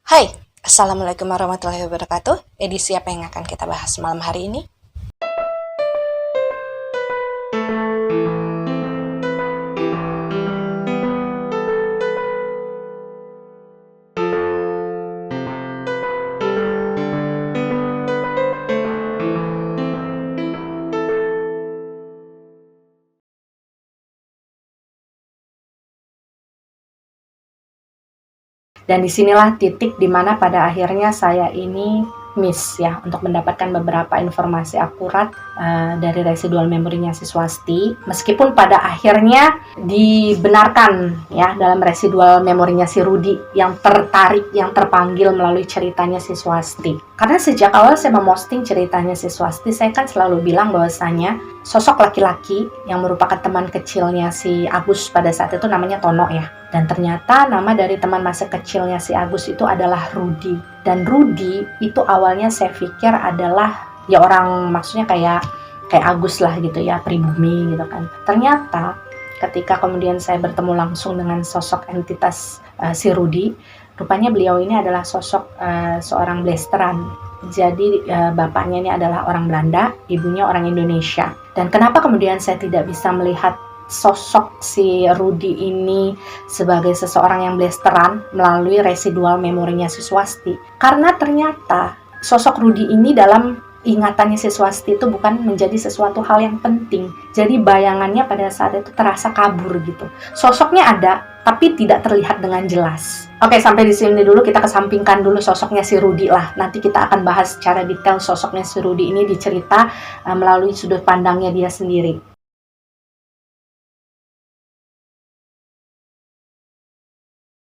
Hai, Assalamualaikum warahmatullahi wabarakatuh. Edisi apa yang akan kita bahas malam hari ini? Dan disinilah titik dimana pada akhirnya saya ini miss ya untuk mendapatkan beberapa informasi akurat dari residual memorinya si Swasti, meskipun pada akhirnya dibenarkan ya dalam residual memorinya si Rudi yang tertarik, yang terpanggil melalui ceritanya si Swasti. Karena sejak awal saya memosting ceritanya si Swasti, saya kan selalu bilang bahwasanya sosok laki-laki yang merupakan teman kecilnya si Agus pada saat itu namanya Tono ya. Dan ternyata nama dari teman masa kecilnya si Agus itu adalah Rudi. Dan Rudi itu awalnya saya pikir adalah ya orang, maksudnya kayak Agus lah gitu ya, pribumi gitu kan. Ternyata ketika kemudian saya bertemu langsung dengan sosok entitas si Rudi, rupanya beliau ini adalah sosok seorang blasteran. Jadi bapaknya ini adalah orang Belanda, ibunya orang Indonesia. Dan kenapa kemudian saya tidak bisa melihat sosok si Rudi ini sebagai seseorang yang blasteran melalui residual memorinya si Swasti? Karena ternyata sosok Rudi ini dalam ingatannya si Swasti itu bukan menjadi sesuatu hal yang penting. Jadi bayangannya pada saat itu terasa kabur gitu. Sosoknya ada, tapi tidak terlihat dengan jelas. Oke, sampai di sini dulu, kita kesampingkan dulu sosoknya si Rudi lah. Nanti kita akan bahas secara detail sosoknya si Rudi ini dicerita melalui sudut pandangnya dia sendiri.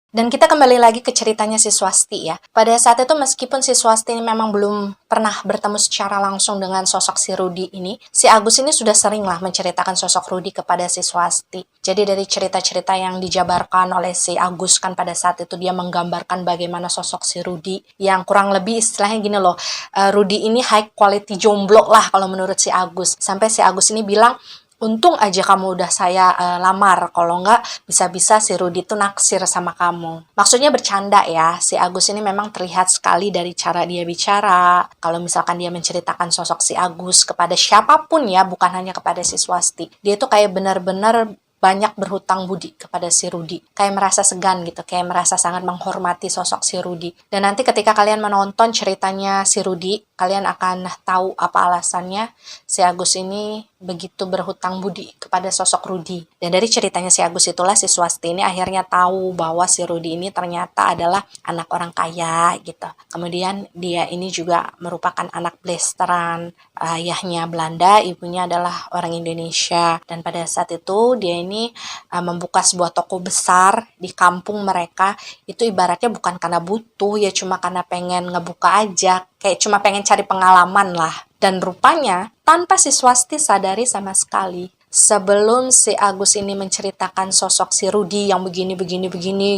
Dan kita kembali lagi ke ceritanya si Swasti ya. Pada saat itu meskipun si Swasti ini memang belum pernah bertemu secara langsung dengan sosok si Rudi ini, si Agus ini sudah sering lah menceritakan sosok Rudi kepada si Swasti. Jadi dari cerita-cerita yang dijabarkan oleh si Agus kan pada saat itu dia menggambarkan bagaimana sosok si Rudi yang kurang lebih istilahnya gini loh, Rudi ini high quality jomblo lah kalau menurut si Agus. Sampai si Agus ini bilang, untung aja kamu udah saya lamar, kalau enggak bisa-bisa si Rudi tuh naksir sama kamu. Maksudnya bercanda ya, si Agus ini memang terlihat sekali dari cara dia bicara. Kalau misalkan dia menceritakan sosok si Agus kepada siapapun ya, bukan hanya kepada si Swasti, dia tuh kayak benar-benar banyak berhutang budi kepada si Rudi. Kayak merasa segan gitu, kayak merasa sangat menghormati sosok si Rudi. Dan nanti ketika kalian menonton ceritanya si Rudi, kalian akan tahu apa alasannya si Agus ini begitu berhutang budi kepada sosok Rudi. Dan dari ceritanya si Agus itulah si Swasti ini akhirnya tahu bahwa si Rudi ini ternyata adalah anak orang kaya gitu. Kemudian dia ini juga merupakan anak blasteran, ayahnya Belanda, ibunya adalah orang Indonesia. Dan pada saat itu dia ini membuka sebuah toko besar di kampung mereka. Itu ibaratnya bukan karena butuh ya, cuma karena pengen ngebuka aja, kayak cuma pengen cari pengalaman lah. Dan rupanya tanpa si Swasti sadari sama sekali, sebelum si Agus ini menceritakan sosok si Rudi yang begini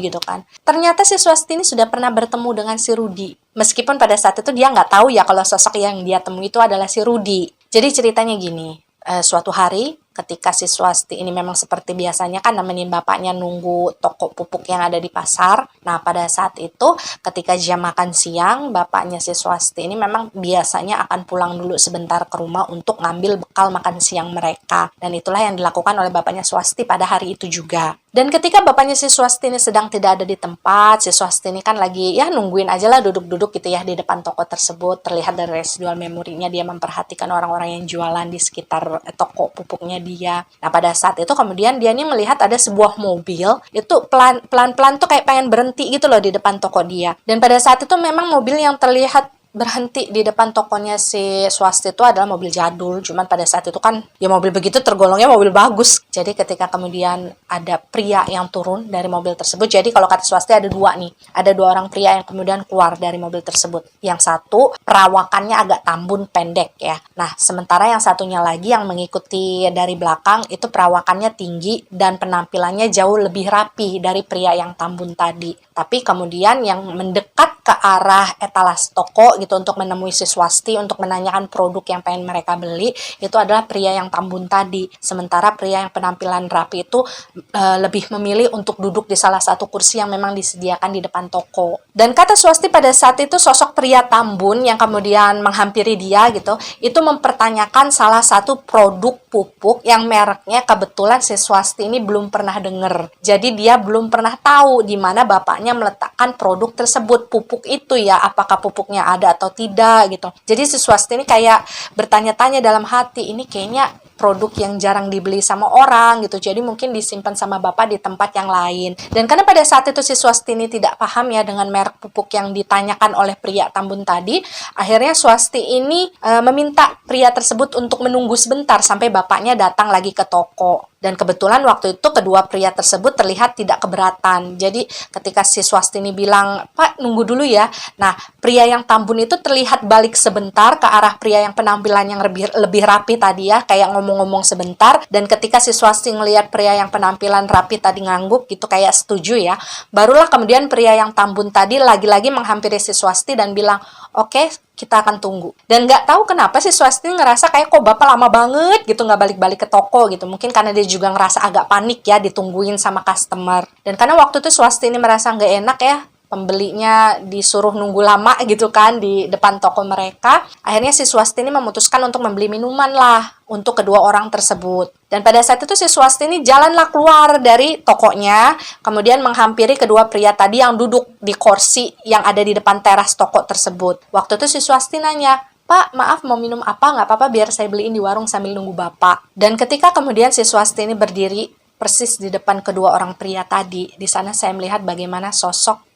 gitu kan, ternyata si Swasti ini sudah pernah bertemu dengan si Rudi. Meskipun pada saat itu dia nggak tahu ya kalau sosok yang dia temui itu adalah si Rudi. Jadi ceritanya gini, suatu hari ketika si Swasti ini memang seperti biasanya kan nemenin bapaknya nunggu toko pupuk yang ada di pasar. Nah pada saat itu ketika jam makan siang, bapaknya si Swasti ini memang biasanya akan pulang dulu sebentar ke rumah untuk ngambil bekal makan siang mereka. Dan itulah yang dilakukan oleh bapaknya Swasti pada hari itu juga. Dan ketika bapaknya si Swasti ini sedang tidak ada di tempat, si Swasti ini kan lagi ya nungguin aja lah, duduk-duduk gitu ya di depan toko tersebut. Terlihat dari residual memorinya dia memperhatikan orang-orang yang jualan di sekitar toko pupuknya dia. Nah pada saat itu kemudian dia ini melihat ada sebuah mobil itu pelan-pelan tuh kayak pengen berhenti gitu loh di depan toko dia. Dan pada saat itu memang mobil yang terlihat berhenti di depan tokonya si Swasti itu adalah mobil jadul. Cuman pada saat itu kan ya mobil begitu tergolongnya mobil bagus. Jadi ketika kemudian ada pria yang turun dari mobil tersebut, jadi kalau kata Swasti ada dua nih, ada dua orang pria yang kemudian keluar dari mobil tersebut. Yang satu perawakannya agak tambun pendek ya. Nah sementara yang satunya lagi yang mengikuti dari belakang itu perawakannya tinggi dan penampilannya jauh lebih rapi dari pria yang tambun tadi. Tapi kemudian yang mendekat ke arah etalas toko gitu untuk menemui si Swasti untuk menanyakan produk yang pengen mereka beli, itu adalah pria yang tambun tadi. Sementara pria yang penampilan rapi itu lebih memilih untuk duduk di salah satu kursi yang memang disediakan di depan toko. Dan kata Swasti pada saat itu sosok pria tambun yang kemudian menghampiri dia gitu, itu mempertanyakan salah satu produk pupuk yang mereknya kebetulan si Swasti ini belum pernah dengar. Jadi dia belum pernah tahu di mana bapaknya meletakkan produk tersebut, pupuk itu ya, apakah pupuknya ada atau tidak gitu. Jadi si Swasti ini kayak bertanya-tanya dalam hati, ini kayaknya produk yang jarang dibeli sama orang gitu, jadi mungkin disimpan sama bapak di tempat yang lain. Dan karena pada saat itu si Swasti ini tidak paham ya dengan merek pupuk yang ditanyakan oleh pria tambun tadi, akhirnya Swasti ini meminta pria tersebut untuk menunggu sebentar sampai bapaknya datang lagi ke toko. Dan kebetulan waktu itu kedua pria tersebut terlihat tidak keberatan. Jadi ketika si Swasti ini bilang, "Pak, nunggu dulu ya." Nah, pria yang tambun itu terlihat balik sebentar ke arah pria yang penampilan yang lebih rapi tadi ya, kayak ngomong-ngomong sebentar. Dan ketika si Swasti ngelihat pria yang penampilan rapi tadi ngangguk gitu, kayak setuju ya, barulah kemudian pria yang tambun tadi lagi-lagi menghampiri si Swasti dan bilang, "Oke, kita akan tunggu." Dan nggak tahu kenapa si Swasti ngerasa kayak kok bapak lama banget gitu nggak balik-balik ke toko gitu. Mungkin karena dia juga ngerasa agak panik ya ditungguin sama customer. Dan karena waktu itu Swasti ini merasa nggak enak ya, pembelinya disuruh nunggu lama gitu kan di depan toko mereka. Akhirnya si Swasti ini memutuskan untuk membeli minuman lah untuk kedua orang tersebut. Dan pada saat itu si Swasti ini jalanlah keluar dari tokonya, kemudian menghampiri kedua pria tadi yang duduk di kursi yang ada di depan teras toko tersebut. Waktu itu si Swasti nanya, "Pak, maaf mau minum apa? Nggak apa-apa biar saya beliin di warung sambil nunggu Bapak." Dan ketika kemudian si Swasti ini berdiri persis di depan kedua orang pria tadi, di sana saya melihat bagaimana sosok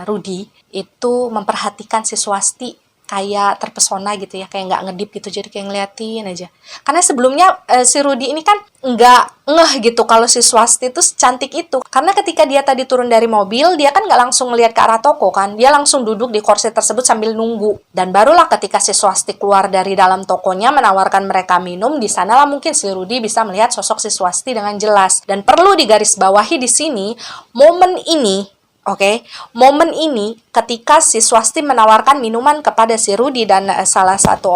Rudy itu memperhatikan si Swasti kayak terpesona gitu ya, kayak nggak ngedip gitu, jadi kayak ngeliatin aja. Karena sebelumnya si Rudy ini kan nggak ngeh gitu kalau si Swasti itu secantik itu. Karena ketika dia tadi turun dari mobil, dia kan nggak langsung ngeliat ke arah toko kan, dia langsung duduk di kursi tersebut sambil nunggu. Dan barulah ketika si Swasti keluar dari dalam tokonya menawarkan mereka minum, di sanalah mungkin si Rudy bisa melihat sosok si Swasti dengan jelas. Dan perlu digarisbawahi di sini, momen ini, momen ini ketika si Swasti menawarkan minuman kepada si Rudy dan salah satu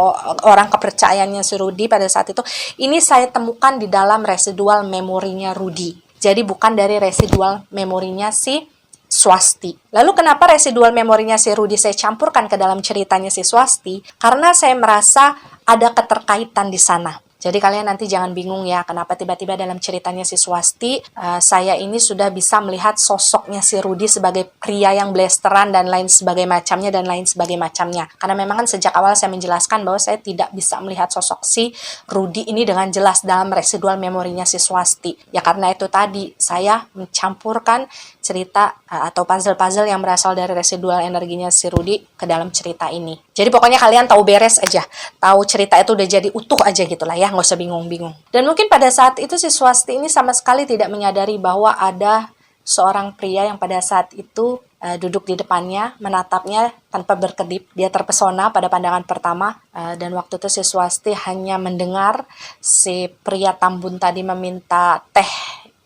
orang kepercayaannya si Rudy pada saat itu, ini saya temukan di dalam residual memorinya Rudy. Jadi bukan dari residual memorinya si Swasti. Lalu kenapa residual memorinya si Rudy saya campurkan ke dalam ceritanya si Swasti? Karena saya merasa ada keterkaitan di sana. Jadi kalian nanti jangan bingung ya, kenapa tiba-tiba dalam ceritanya si Swasti, saya ini sudah bisa melihat sosoknya si Rudy sebagai pria yang blasteran dan lain sebagai macamnya dan lain sebagai macamnya. Karena memang kan sejak awal saya menjelaskan bahwa saya tidak bisa melihat sosok si Rudy ini dengan jelas dalam residual memorinya si Swasti. Ya karena itu tadi, saya mencampurkan cerita atau puzzle-puzzle yang berasal dari residual energinya si Rudy ke dalam cerita ini. Jadi pokoknya kalian tahu beres aja, tahu cerita itu udah jadi utuh aja gitu lah ya, nggak usah bingung-bingung. Dan mungkin pada saat itu si Swasti ini sama sekali tidak menyadari bahwa ada seorang pria yang pada saat itu duduk di depannya, menatapnya tanpa berkedip. Dia terpesona pada pandangan pertama, dan waktu itu si Swasti hanya mendengar si pria tambun tadi meminta teh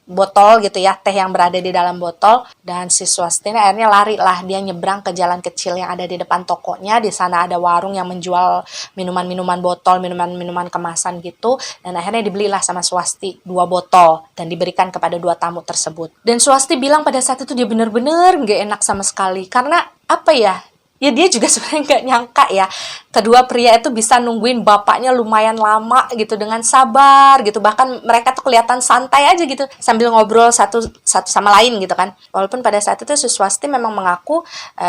botol gitu ya, teh yang berada di dalam botol, dan si Swasti ini akhirnya lari lah, dia nyebrang ke jalan kecil yang ada di depan tokonya. Di sana ada warung yang menjual minuman-minuman botol, minuman-minuman kemasan gitu, dan akhirnya dibelilah sama Swasti 2 botol dan diberikan kepada 2 tamu tersebut. Dan Swasti bilang pada saat itu dia benar-benar nggak enak sama sekali, karena apa ya, ya dia juga sebenarnya nggak nyangka ya kedua pria itu bisa nungguin bapaknya lumayan lama gitu dengan sabar gitu, bahkan mereka tuh kelihatan santai aja gitu sambil ngobrol satu sama lain gitu kan. Walaupun pada saat itu si Swasti memang mengaku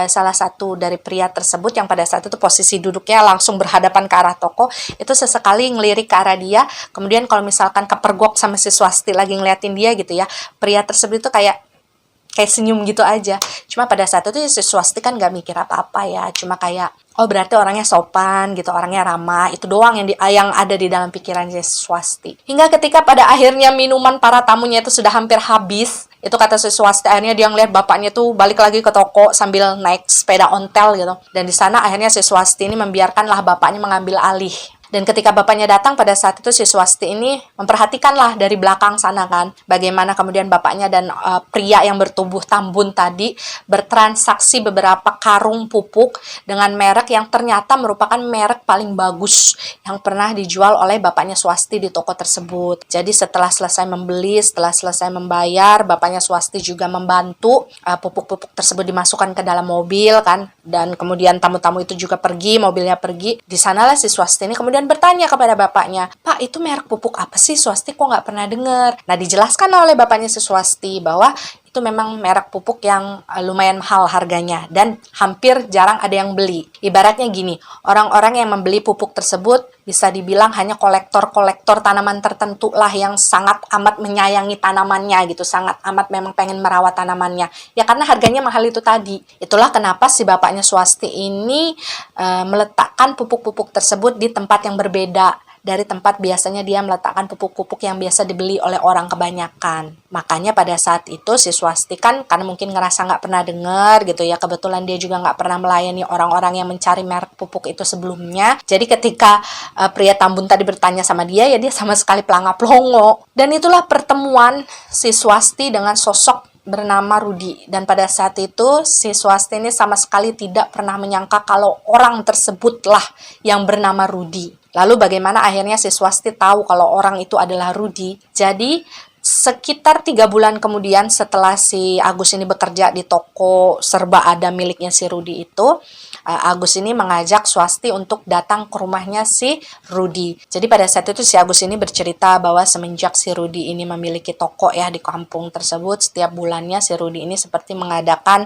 salah satu dari pria tersebut yang pada saat itu posisi duduknya langsung berhadapan ke arah toko itu sesekali ngelirik ke arah dia, kemudian kalau misalkan kepergok sama si Swasti lagi ngeliatin dia gitu ya, pria tersebut itu kayak senyum gitu aja. Cuma pada saat itu si Swasti kan gak mikir apa-apa ya, cuma kayak oh berarti orangnya sopan gitu, orangnya ramah, itu doang yang ada di dalam pikiran si Swasti. Hingga ketika pada akhirnya minuman para tamunya itu sudah hampir habis, itu kata si Swasti, akhirnya dia ngeliat bapaknya tuh balik lagi ke toko sambil naik sepeda ontel gitu. Dan di sana akhirnya si Swasti ini membiarkanlah bapaknya mengambil alih Dan ketika bapaknya datang pada saat itu si Swasti ini memperhatikanlah dari belakang sana kan, bagaimana kemudian bapaknya dan pria yang bertubuh tambun tadi bertransaksi beberapa karung pupuk dengan merek yang ternyata merupakan merek paling bagus yang pernah dijual oleh bapaknya Swasti di toko tersebut. Jadi setelah selesai membeli, setelah selesai membayar, bapaknya Swasti juga membantu pupuk-pupuk tersebut dimasukkan ke dalam mobil kan, dan kemudian tamu-tamu itu juga pergi, mobilnya pergi. Di sanalah si Swasti ini kemudian bertanya kepada bapaknya, "Pak, itu merek pupuk apa sih? Swasti kok nggak pernah dengar?" Nah, dijelaskan oleh bapaknya si Swasti bahwa itu memang merek pupuk yang lumayan mahal harganya dan hampir jarang ada yang beli. Ibaratnya gini, orang-orang yang membeli pupuk tersebut bisa dibilang hanya kolektor-kolektor tanaman tertentu lah yang sangat amat menyayangi tanamannya gitu, sangat amat memang pengen merawat tanamannya. Ya karena harganya mahal itu tadi. Itulah kenapa si bapaknya Swasti ini meletakkan pupuk-pupuk tersebut di tempat yang berbeda dari tempat biasanya dia meletakkan pupuk-pupuk yang biasa dibeli oleh orang kebanyakan. Makanya pada saat itu si Swasti kan karena mungkin ngerasa nggak pernah dengar gitu ya, kebetulan dia juga nggak pernah melayani orang-orang yang mencari merek pupuk itu sebelumnya. Jadi ketika pria tambun tadi bertanya sama dia, ya dia sama sekali pelangap-longo. Dan itulah pertemuan si Swasti dengan sosok bernama Rudi. Dan pada saat itu si Swasti ini sama sekali tidak pernah menyangka kalau orang tersebutlah yang bernama Rudi. Lalu bagaimana akhirnya si Swasti tahu kalau orang itu adalah Rudi? Jadi sekitar 3 bulan kemudian setelah si Agus ini bekerja di toko serba ada miliknya si Rudi itu, Agus ini mengajak Swasti untuk datang ke rumahnya si Rudi. Jadi pada saat itu si Agus ini bercerita bahwa semenjak si Rudi ini memiliki toko ya di kampung tersebut, setiap bulannya si Rudi ini seperti mengadakan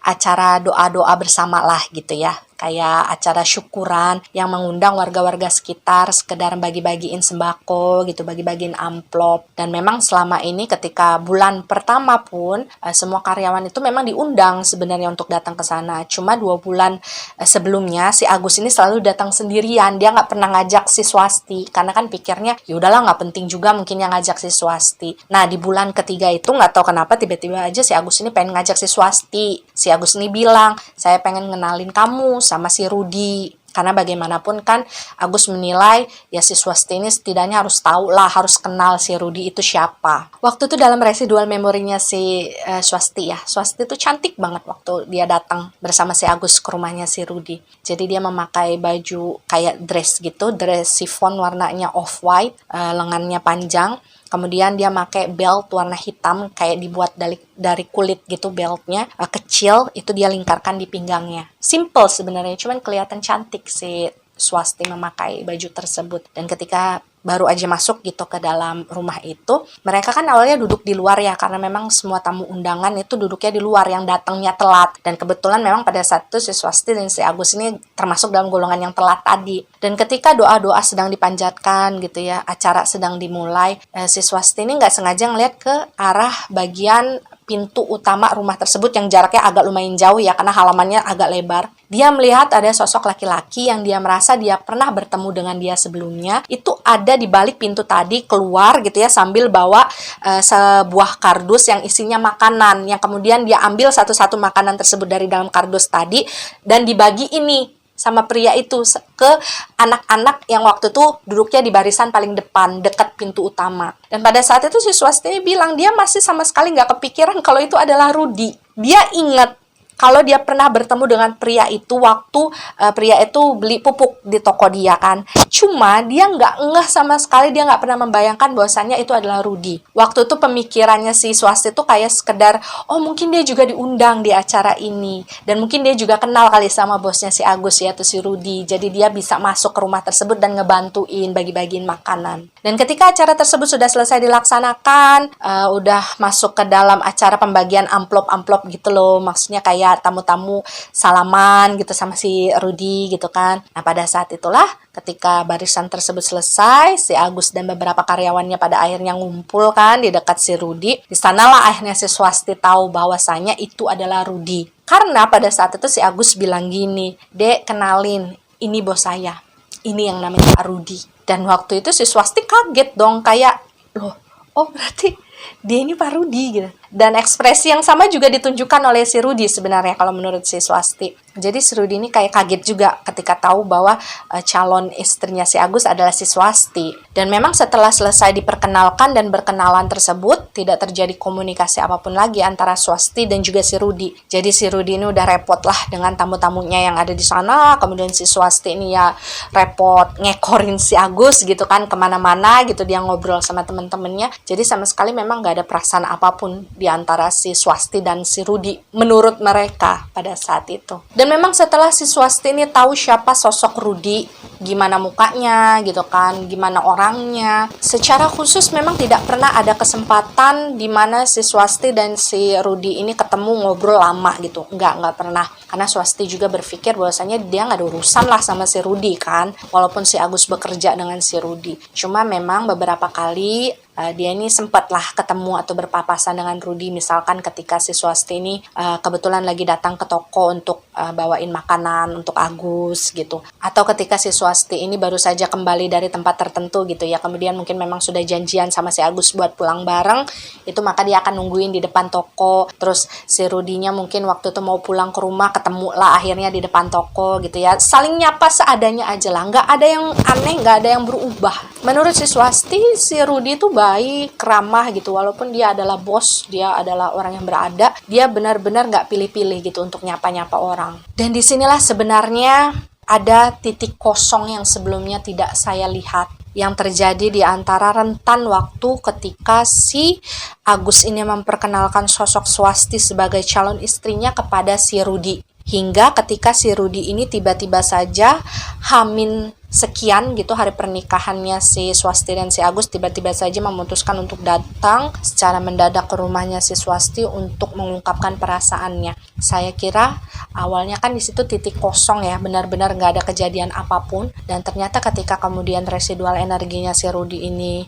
acara doa-doa bersama lah gitu ya. Kayak acara syukuran yang mengundang warga-warga sekitar sekedar bagi-bagiin sembako gitu, bagi-bagiin amplop. Dan memang selama ini ketika bulan pertama pun semua karyawan itu memang diundang sebenarnya untuk datang ke sana. Cuma 2 bulan sebelumnya si Agus ini selalu datang sendirian, dia nggak pernah ngajak si Swasti karena kan pikirnya ya udahlah nggak penting juga mungkin yang ngajak si Swasti. Nah di bulan ketiga itu nggak tahu kenapa tiba-tiba aja si Agus ini pengen ngajak si Swasti. Si Agus ini bilang, "Saya pengen ngenalin kamu sama si Rudi." Karena bagaimanapun kan Agus menilai ya si Swasti ini setidaknya harus tahu lah, harus kenal si Rudi itu siapa. Waktu itu dalam residual memorinya si Swasti ya, Swasti itu cantik banget waktu dia datang bersama si Agus ke rumahnya si Rudi. Jadi dia memakai baju kayak dress gitu, dress chiffon warnanya off-white, lengannya panjang. Kemudian dia pakai belt warna hitam kayak dibuat dari kulit gitu beltnya, kecil, itu dia lingkarkan di pinggangnya. Simple sebenarnya, cuman kelihatan cantik si Swasti memakai baju tersebut. Dan ketika baru aja masuk gitu ke dalam rumah itu, mereka kan awalnya duduk di luar ya, karena memang semua tamu undangan itu duduknya di luar yang datangnya telat. Dan kebetulan memang pada saat itu si Swasti dan si Agus ini termasuk dalam golongan yang telat tadi. Dan ketika doa-doa sedang dipanjatkan gitu ya, acara sedang dimulai, si Swasti ini nggak sengaja ngeliat ke arah bagian pintu utama rumah tersebut yang jaraknya agak lumayan jauh ya, karena halamannya agak lebar. Dia melihat ada sosok laki-laki yang dia merasa dia pernah bertemu dengan dia sebelumnya. Itu ada di balik pintu tadi keluar gitu ya, sambil bawa sebuah kardus yang isinya makanan, yang kemudian dia ambil satu-satu makanan tersebut dari dalam kardus tadi dan dibagi ini sama pria itu ke anak-anak yang waktu itu duduknya di barisan paling depan dekat pintu utama. Dan pada saat itu si Swasti bilang dia masih sama sekali nggak kepikiran kalau itu adalah Rudi. Dia ingat kalau dia pernah bertemu dengan pria itu waktu pria itu beli pupuk di toko dia kan. Cuma dia nggak ngeh sama sekali, dia nggak pernah membayangkan bahwasannya itu adalah Rudi. Waktu itu pemikirannya si Swasti itu kayak sekedar, oh mungkin dia juga diundang di acara ini. Dan mungkin dia juga kenal kali sama bosnya si Agus yaitu si Rudi. Jadi dia bisa masuk ke rumah tersebut dan ngebantuin bagi-bagiin makanan. Dan ketika acara tersebut sudah selesai dilaksanakan, udah masuk ke dalam acara pembagian amplop-amplop gitu loh. Maksudnya kayak tamu-tamu salaman gitu sama si Rudi gitu kan. Nah pada saat itulah ketika barisan tersebut selesai, si Agus dan beberapa karyawannya pada akhirnya ngumpul kan di dekat si Rudi. Di sanalah akhirnya si Swasti tahu bahwasanya itu adalah Rudi. Karena pada saat itu si Agus bilang gini, "Dek, kenalin, ini bos saya. Ini yang namanya Pak Rudi." Dan waktu itu si Swasti kaget dong, kayak, loh, oh berarti dia ini Pak Rudi gitu. Dan ekspresi yang sama juga ditunjukkan oleh si Rudy sebenarnya kalau menurut si Swasti. Jadi si Rudy ini kayak kaget juga ketika tahu bahwa calon istrinya si Agus adalah si Swasti. Dan memang setelah selesai diperkenalkan dan berkenalan tersebut, tidak terjadi komunikasi apapun lagi antara Swasti dan juga si Rudy. Jadi si Rudy ini udah repot lah dengan tamu-tamunya yang ada di sana. Kemudian si Swasti ini ya repot ngekorin si Agus gitu kan kemana-mana gitu, dia ngobrol sama temen-temennya. Jadi sama sekali memang gak ada perasaan apapun di antara si Swasti dan si Rudy menurut mereka pada saat itu. Dan memang setelah si Swasti ini tahu siapa sosok Rudy, gimana mukanya gitu kan, gimana orangnya, secara khusus memang tidak pernah ada kesempatan di mana si Swasti dan si Rudy ini ketemu ngobrol lama gitu. Nggak pernah. Karena Swasti juga berpikir bahwasanya dia nggak ada urusan lah sama si Rudy kan, walaupun si Agus bekerja dengan si Rudy. Cuma memang beberapa kali dia ini sempatlah ketemu atau berpapasan dengan Rudy, misalkan ketika si Swasti ini kebetulan lagi datang ke toko untuk bawain makanan untuk Agus gitu, atau ketika si Swasti ini baru saja kembali dari tempat tertentu gitu ya, kemudian mungkin memang sudah janjian sama si Agus buat pulang bareng, itu maka dia akan nungguin di depan toko. Terus si Rudy-nya mungkin waktu itu mau pulang ke rumah, ketemu lah akhirnya di depan toko gitu ya, saling nyapa seadanya aja lah, nggak ada yang aneh, nggak ada yang berubah. Menurut si Swasti, si Rudy itu baik, ramah gitu, walaupun dia adalah bos, dia adalah orang yang berada, dia benar-benar nggak pilih-pilih gitu untuk nyapa-nyapa orang. Dan disinilah sebenarnya ada titik kosong yang sebelumnya tidak saya lihat, yang terjadi di antara rentan waktu ketika si Agus ini memperkenalkan sosok Swasti sebagai calon istrinya kepada si Rudy. Hingga ketika si Rudy ini tiba-tiba saja Hamin sekian gitu hari pernikahannya si Swasti dan si Agus, tiba-tiba saja memutuskan untuk datang secara mendadak ke rumahnya si Swasti untuk mengungkapkan perasaannya. Saya kira awalnya kan di situ titik kosong ya, benar-benar nggak ada kejadian apapun, dan ternyata ketika kemudian residual energinya si Rudy ini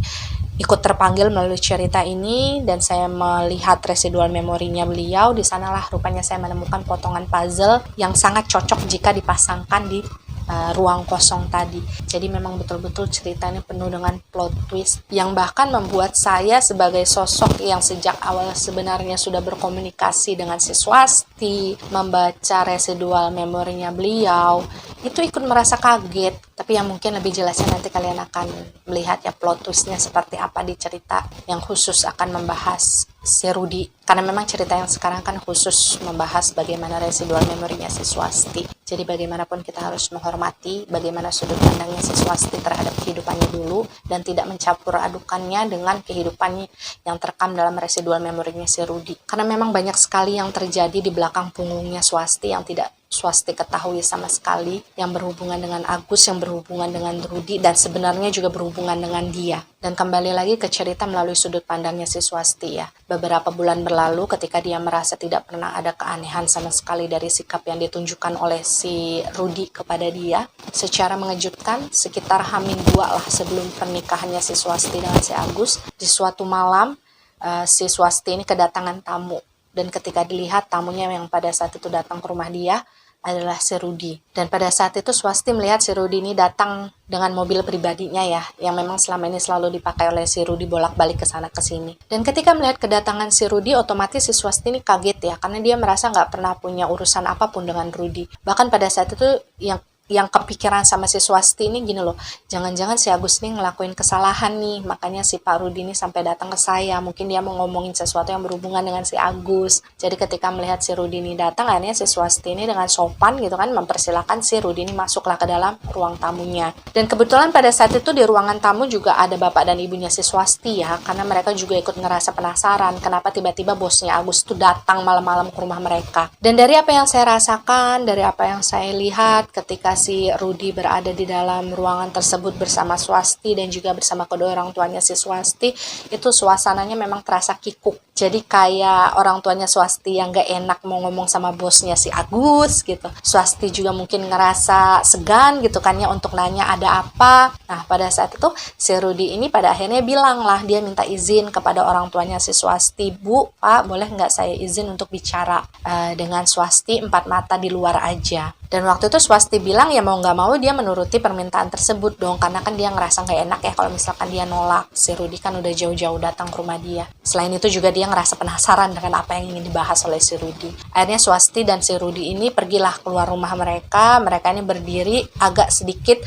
ikut terpanggil melalui cerita ini dan saya melihat residual memorinya beliau, di sanalah rupanya saya menemukan potongan puzzle yang sangat cocok jika dipasangkan di ruang kosong tadi. Jadi memang betul-betul ceritanya penuh dengan plot twist yang bahkan membuat saya sebagai sosok yang sejak awal sebenarnya sudah berkomunikasi dengan si Swasti, membaca residual memorinya beliau, itu ikut merasa kaget. Tapi yang mungkin lebih jelasnya nanti kalian akan melihat ya plot twistnya seperti apa di cerita yang khusus akan membahas si Rudy. Karena memang cerita yang sekarang kan khusus membahas bagaimana residual memorinya si Swasti. Jadi bagaimanapun kita harus menghormati bagaimana sudut pandangnya si Swasti terhadap kehidupannya dulu dan tidak mencampur adukannya dengan kehidupannya yang terekam dalam residual memorinya si Rudy. Karena memang banyak sekali yang terjadi di belakang punggungnya Swasti yang tidak Swasti ketahui sama sekali, yang berhubungan dengan Agus, yang berhubungan dengan Rudy, dan sebenarnya juga berhubungan dengan dia. Dan kembali lagi ke cerita melalui sudut pandangnya si Swasti ya. Beberapa bulan berlalu ketika dia merasa tidak pernah ada keanehan sama sekali dari sikap yang ditunjukkan oleh si Rudy kepada dia, secara mengejutkan sekitar H-2 lah sebelum pernikahannya si Swasti dengan si Agus, di suatu malam si Swasti ini kedatangan tamu. Dan ketika dilihat tamunya yang pada saat itu datang ke rumah dia adalah si Rudy. Dan pada saat itu Swasti melihat si Rudy ini datang dengan mobil pribadinya ya, yang memang selama ini selalu dipakai oleh si Rudy bolak-balik ke sana ke sini. Dan ketika melihat kedatangan si Rudy, otomatis si Swasti ini kaget ya, karena dia merasa nggak pernah punya urusan apapun dengan Rudy. Bahkan pada saat itu yang kepikiran sama si Swasti ini gini loh, jangan-jangan si Agus ini ngelakuin kesalahan nih, makanya si Pak Rudy ini sampai datang ke saya, mungkin dia mau ngomongin sesuatu yang berhubungan dengan si Agus. Jadi ketika melihat si Rudy ini datang, akhirnya si Swasti ini dengan sopan gitu kan mempersilahkan si Rudy ini masuklah ke dalam ruang tamunya. Dan kebetulan pada saat itu di ruangan tamu juga ada bapak dan ibunya si Swasti ya, karena mereka juga ikut ngerasa penasaran kenapa tiba-tiba bosnya Agus tuh datang malam-malam ke rumah mereka. Dan dari apa yang saya rasakan, dari apa yang saya lihat ketika si Rudy berada di dalam ruangan tersebut bersama Swasti dan juga bersama kedua orang tuanya si Swasti, itu suasananya memang terasa kikuk. Jadi kayak orang tuanya Swasti yang gak enak mau ngomong sama bosnya si Agus gitu. Swasti juga mungkin ngerasa segan gitu kan ya untuk nanya ada apa. Nah pada saat itu si Rudy ini pada akhirnya bilang lah, dia minta izin kepada orang tuanya si Swasti, Bu, Pak, boleh nggak saya izin untuk bicara dengan Swasti 4 mata di luar aja. Dan waktu itu Swasti bilang ya mau nggak mau dia menuruti permintaan tersebut dong, karena kan dia ngerasa nggak enak ya kalau misalkan dia nolak. Si Rudy kan udah jauh-jauh datang ke rumah dia. Selain itu juga dia ngerasa penasaran dengan apa yang ingin dibahas oleh si Rudy. Akhirnya Swasti dan si Rudy ini pergilah keluar rumah mereka. Mereka ini berdiri agak sedikit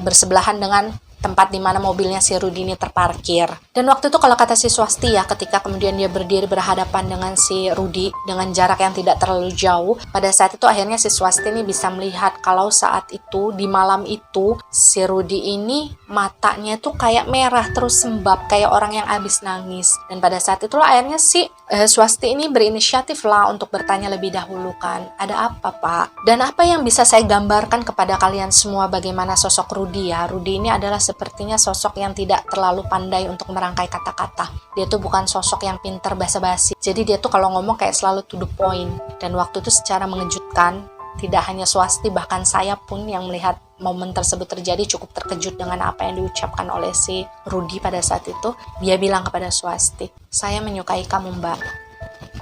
bersebelahan dengan tempat di mana mobilnya si Rudy ini terparkir. Dan waktu itu kalau kata si Swasti ya, ketika kemudian dia berdiri berhadapan dengan si Rudy dengan jarak yang tidak terlalu jauh, pada saat itu akhirnya si Swasti ini bisa melihat kalau saat itu, di malam itu, si Rudy ini matanya tuh kayak merah terus sembab, kayak orang yang habis nangis. Dan pada saat itulah akhirnya si Swasti ini berinisiatif lah untuk bertanya lebih dahulu kan, ada apa Pak? Dan apa yang bisa saya gambarkan kepada kalian semua bagaimana sosok Rudy ya? Rudy ini adalah sepertinya sosok yang tidak terlalu pandai untuk merangkai kata-kata. Dia tuh bukan sosok yang pintar basa-basi. Jadi dia tuh kalau ngomong kayak selalu to the point. Dan waktu itu secara mengejutkan, tidak hanya Swasti, bahkan saya pun yang melihat momen tersebut terjadi cukup terkejut dengan apa yang diucapkan oleh si Rudy pada saat itu. Dia bilang kepada Swasti, saya menyukai kamu Mbak.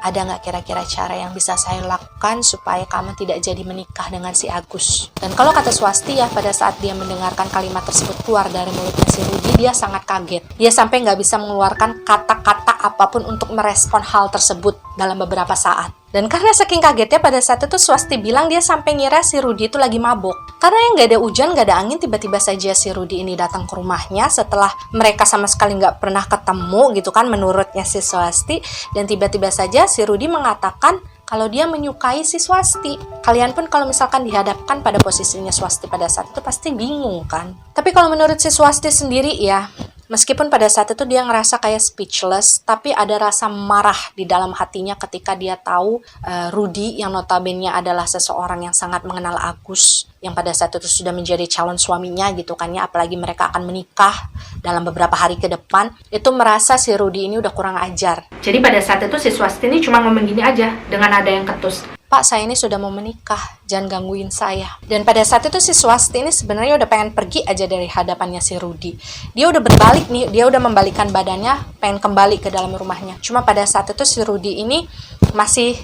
Ada nggak kira-kira cara yang bisa saya lakukan supaya kamu tidak jadi menikah dengan si Agus? Dan kalau kata Swasti ya, pada saat dia mendengarkan kalimat tersebut keluar dari mulutnya si Rudy, dia sangat kaget. Dia sampai nggak bisa mengeluarkan kata-kata apapun untuk merespon hal tersebut dalam beberapa saat. Dan karena saking kagetnya pada saat itu Swasti bilang dia sampai ngira si Rudy itu lagi mabuk. Karena yang gak ada hujan, gak ada angin, tiba-tiba saja si Rudy ini datang ke rumahnya setelah mereka sama sekali gak pernah ketemu gitu kan menurutnya si Swasti. Dan tiba-tiba saja si Rudy mengatakan kalau dia menyukai si Swasti. Kalian pun kalau misalkan dihadapkan pada posisinya Swasti pada saat itu pasti bingung kan. Tapi kalau menurut si Swasti sendiri ya, meskipun pada saat itu dia ngerasa kayak speechless, tapi ada rasa marah di dalam hatinya ketika dia tahu Rudy yang notabene adalah seseorang yang sangat mengenal Agus, yang pada saat itu sudah menjadi calon suaminya gitu kan ya, apalagi mereka akan menikah dalam beberapa hari ke depan, itu merasa si Rudy ini udah kurang ajar. Jadi pada saat itu si Swasti ini cuma ngomong gini aja dengan nada yang ketus, Pak, saya ini sudah mau menikah, jangan gangguin saya. Dan pada saat itu si Swasti ini sebenarnya udah pengen pergi aja dari hadapannya si Rudy. Dia udah berbalik nih, dia udah membalikkan badannya, pengen kembali ke dalam rumahnya. Cuma pada saat itu si Rudy ini masih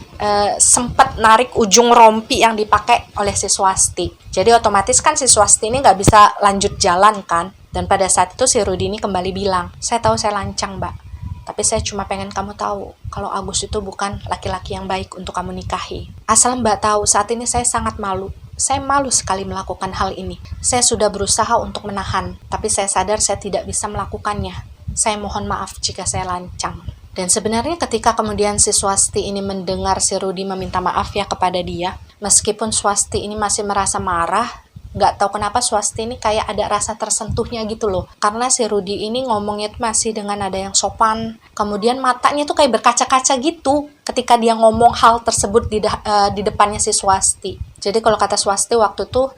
sempat narik ujung rompi yang dipakai oleh si Swasti. Jadi otomatis kan si Swasti ini nggak bisa lanjut jalan kan. Dan pada saat itu si Rudy ini kembali bilang, saya tahu saya lancang Mbak. Tapi saya cuma pengen kamu tahu, kalau Agus itu bukan laki-laki yang baik untuk kamu nikahi. Asal Mbak tahu, saat ini saya sangat malu. Saya malu sekali melakukan hal ini. Saya sudah berusaha untuk menahan, tapi saya sadar saya tidak bisa melakukannya. Saya mohon maaf jika saya lancang. Dan sebenarnya ketika kemudian si Swasti ini mendengar si Rudy meminta maaf ya kepada dia, meskipun Swasti ini masih merasa marah, nggak tahu kenapa Swasti ini kayak ada rasa tersentuhnya gitu loh. Karena si Rudy ini ngomongnya tuh masih dengan nada yang sopan. Kemudian matanya tuh kayak berkaca-kaca gitu ketika dia ngomong hal tersebut di depannya si Swasti. Jadi kalau kata Swasti waktu itu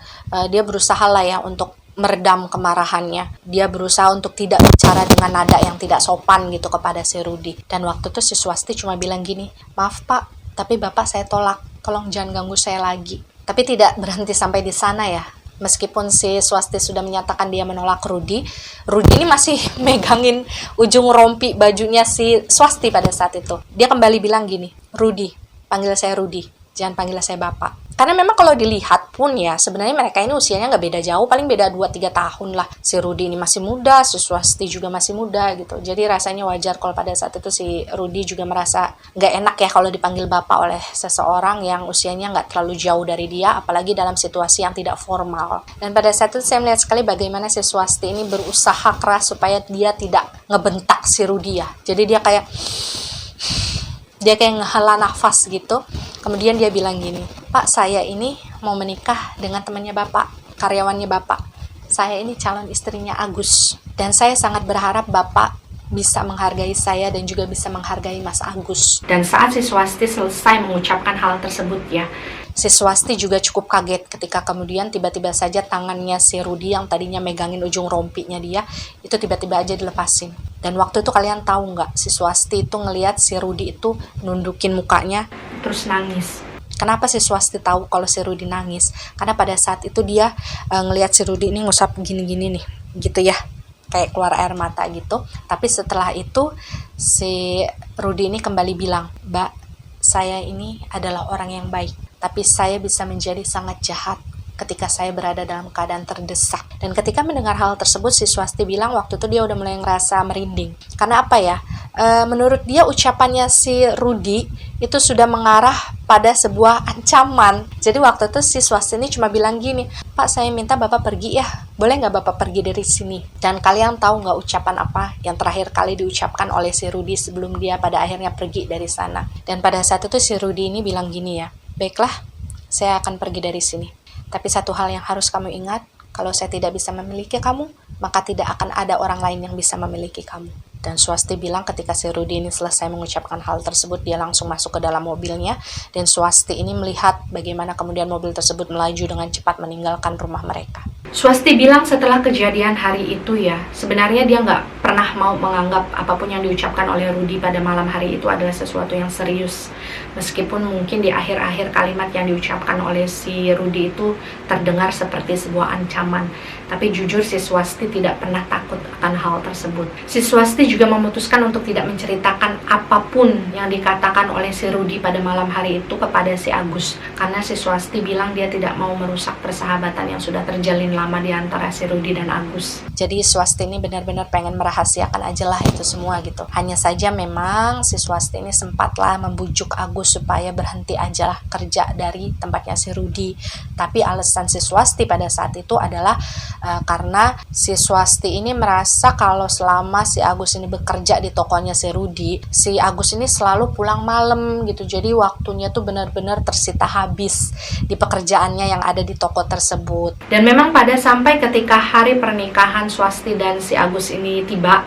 dia berusaha lah ya untuk meredam kemarahannya. Dia berusaha untuk tidak bicara dengan nada yang tidak sopan gitu kepada si Rudy. Dan waktu itu si Swasti cuma bilang gini, maaf Pak, tapi Bapak saya tolak. Tolong jangan ganggu saya lagi. Tapi tidak berhenti sampai di sana ya. Meskipun si Swasti sudah menyatakan dia menolak Rudy, Rudy ini masih megangin ujung rompi bajunya si Swasti pada saat itu. Dia kembali bilang gini, Rudy, panggil saya Rudy, jangan panggil saya Bapak. Karena memang kalau dilihat pun ya, sebenarnya mereka ini usianya nggak beda jauh, paling beda 2-3 tahun lah. Si Rudy ini masih muda, si Swasti juga masih muda gitu. Jadi rasanya wajar kalau pada saat itu si Rudy juga merasa nggak enak ya kalau dipanggil Bapak oleh seseorang yang usianya nggak terlalu jauh dari dia, apalagi dalam situasi yang tidak formal. Dan pada saat itu saya melihat sekali bagaimana si Swasti ini berusaha keras supaya dia tidak ngebentak si Rudy ya. Jadi dia kayak ngehela nafas gitu. Kemudian dia bilang gini, Pak, saya ini mau menikah dengan temannya Bapak, karyawannya Bapak. Saya ini calon istrinya Agus. Dan saya sangat berharap Bapak bisa menghargai saya dan juga bisa menghargai Mas Agus. Dan saat si Swasti selesai mengucapkan hal tersebut ya, si Swasti juga cukup kaget ketika kemudian tiba-tiba saja tangannya si Rudy yang tadinya megangin ujung rompinya dia, itu tiba-tiba aja dilepasin. Dan waktu itu kalian tahu nggak, si Swasti itu ngelihat si Rudy itu nundukin mukanya terus nangis. Kenapa si Swasti tahu kalau si Rudy nangis? Karena pada saat itu dia ngelihat si Rudy ini ngusap gini-gini nih, gitu ya, kayak keluar air mata gitu. Tapi setelah itu si Rudy ini kembali bilang, Mbak, saya ini adalah orang yang baik, tapi saya bisa menjadi sangat jahat ketika saya berada dalam keadaan terdesak. Dan ketika mendengar hal tersebut, si Swasti bilang waktu itu dia udah mulai ngerasa merinding. Karena apa ya? Menurut dia ucapannya si Rudy itu sudah mengarah pada sebuah ancaman. Jadi waktu itu si Swasti ini cuma bilang gini, "Pak, saya minta Bapak pergi ya. Boleh nggak Bapak pergi dari sini?" Dan kalian tahu nggak ucapan apa yang terakhir kali diucapkan oleh si Rudy sebelum dia pada akhirnya pergi dari sana? Dan pada saat itu si Rudy ini bilang gini ya, "Baiklah, saya akan pergi dari sini. Tapi satu hal yang harus kamu ingat, kalau saya tidak bisa memiliki kamu, maka tidak akan ada orang lain yang bisa memiliki kamu." Dan Swasti bilang ketika si Rudy ini selesai mengucapkan hal tersebut, dia langsung masuk ke dalam mobilnya, dan Swasti ini melihat bagaimana kemudian mobil tersebut melaju dengan cepat meninggalkan rumah mereka. Swasti bilang setelah kejadian hari itu ya, sebenarnya dia nggak pernah mau menganggap apapun yang diucapkan oleh Rudy pada malam hari itu adalah sesuatu yang serius. Meskipun mungkin di akhir-akhir kalimat yang diucapkan oleh si Rudy itu terdengar seperti sebuah ancaman. Tapi jujur si Swasti tidak pernah takut akan hal tersebut. Si Swasti juga memutuskan untuk tidak menceritakan apapun yang dikatakan oleh si Rudy pada malam hari itu kepada si Agus. Karena si Swasti bilang dia tidak mau merusak persahabatan yang sudah terjalin lama di antara si Rudy dan Agus. Jadi Swasti ini benar-benar pengen merahasiakan aja lah itu semua gitu. Hanya saja memang si Swasti ini sempatlah membujuk Agus supaya berhenti aja lah kerja dari tempatnya si Rudy. Tapi alasan si Swasti pada saat itu adalah karena si Swasti ini merasa kalau selama si Agus ini bekerja di tokonya si Rudy, si Agus ini selalu pulang malam gitu. Jadi waktunya tuh benar-benar tersita habis di pekerjaannya yang ada di toko tersebut. Dan memang pada sampai ketika hari pernikahan Swasti dan si Agus ini tiba,